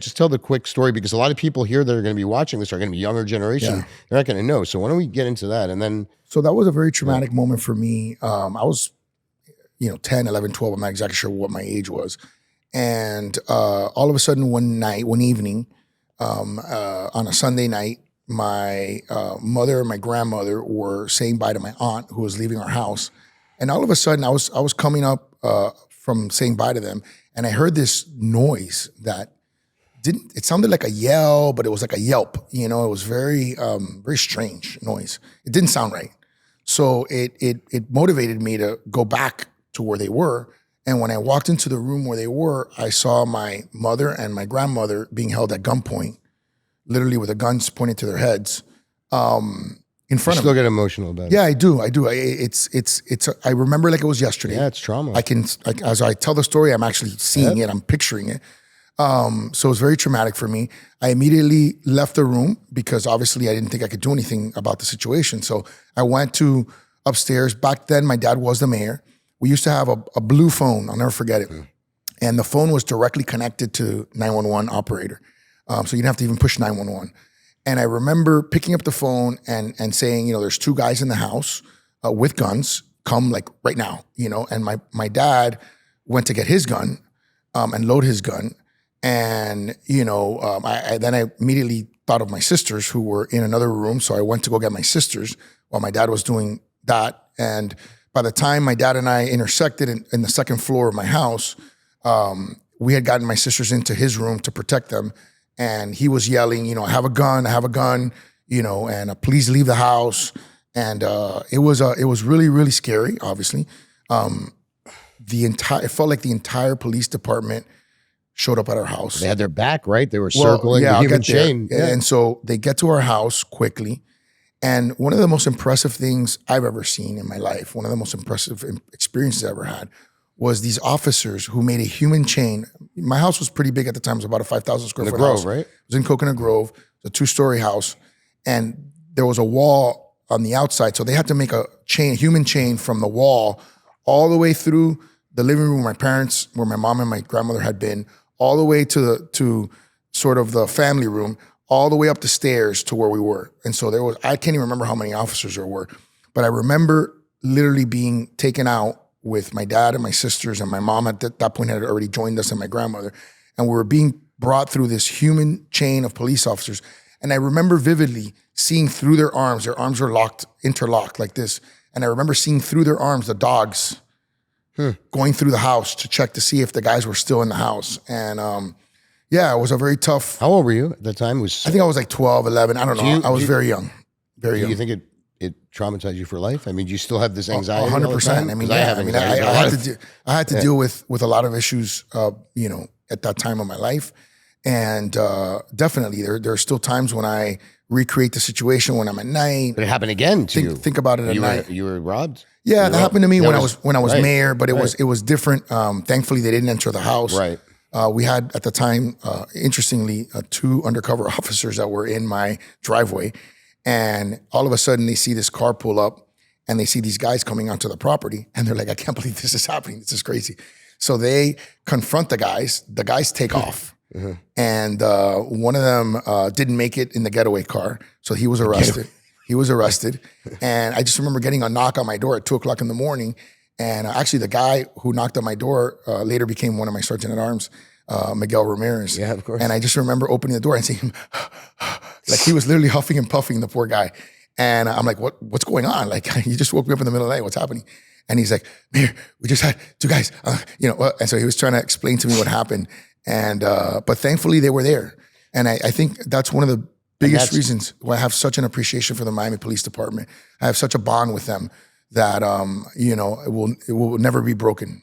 Just tell the quick story, because a lot of people here that are going to be watching this are going to be younger generation. Yeah. They're not going to know. So why don't we get into that? And then, So that was a very traumatic moment for me. I was, 10, 11, 12. I'm not exactly sure what my age was. And all of a sudden one evening, on a Sunday night, my mother and my grandmother were saying bye to my aunt who was leaving our house. And all of a sudden I was coming up from saying bye to them, and I heard this noise that it sounded like a yell, but it was like a yelp. It was very, very strange noise. It didn't sound right. So it motivated me to go back to where they were. And when I walked into the room where they were, I saw my mother and my grandmother being held at gunpoint, literally with the guns pointed to their heads, in front you of still me. get emotional about it. Yeah, I do. I remember like it was yesterday. Yeah, it's trauma. As I tell the story, I'm actually seeing it. I'm picturing it. So it was very traumatic for me. I immediately left the room because obviously I didn't think I could do anything about the situation. So I went to upstairs. Back then, my dad was the mayor. We used to have a blue phone. I'll never forget it. And the phone was directly connected to 911 operator. So you didn't have to even push 911. And I remember picking up the phone and saying, there's two guys in the house with guns. Come like right now, And my dad went to get his gun and load his gun. And, then I immediately thought of my sisters who were in another room. So I went to go get my sisters while my dad was doing that. And by the time my dad and I intersected in the second floor of my house, we had gotten my sisters into his room to protect them. And he was yelling, I have a gun, and please leave the house. And it was really, really scary, obviously. It felt like the entire police department showed up at our house. They had their back, right? They were circling the human chain. Yeah. And so they get to our house quickly. And one of the most impressive things I've ever seen in my life, one of the most impressive experiences I ever had, was these officers who made a human chain. My house was pretty big at the time. It was about a 5,000 square foot house. Right? It was in Coconut Grove. It was a 2-story house. And there was a wall on the outside. So they had to make a human chain from the wall all the way through the living room where my parents, where my mom and my grandmother had been, all the way to sort of the family room, all the way up the stairs to where we were. And so I can't even remember how many officers there were, but I remember literally being taken out with my dad and my sisters, and my mom at that point had already joined us, and my grandmother. And we were being brought through this human chain of police officers. And I remember vividly seeing through their arms were interlocked like this. And I remember seeing through their arms, the dogs going through the house to check to see if the guys were still in the house. And it was a very tough. How old were you at the time? I think I was like 12, 11. I don't know. I was very young. Very young. Do you think it traumatized you for life? I mean, do you still have this anxiety? 100%. I mean, I had to deal with a lot of issues, at that time of my life. And definitely there are still times when I recreate the situation when I'm at night. But it happened again to you. Think about it at night. You were robbed? Yeah, that happened to me when I was right. mayor, but it was different. Thankfully, they didn't enter the house. Right. We had at the time, interestingly, 2 undercover officers that were in my driveway, and all of a sudden they see this car pull up, and they see these guys coming onto the property, and they're like, "I can't believe this is happening. This is crazy." So they confront the guys. The guys take off. Mm-hmm. And one of them didn't make it in the getaway car, so he was arrested. And I just remember getting a knock on my door at 2:00 in the morning. And actually, the guy who knocked on my door later became one of my sergeant at arms, Miguel Ramirez. Yeah, of course. And I just remember opening the door and seeing him, like he was literally huffing and puffing, the poor guy. And I'm like, what's going on? Like, you just woke me up in the middle of the night. What's happening? And he's like, Mayor, we just had 2 guys, And so he was trying to explain to me what happened. And but thankfully they were there. And I think that's one of the biggest reasons why I have such an appreciation for the Miami Police Department. I have such a bond with them that it will never be broken.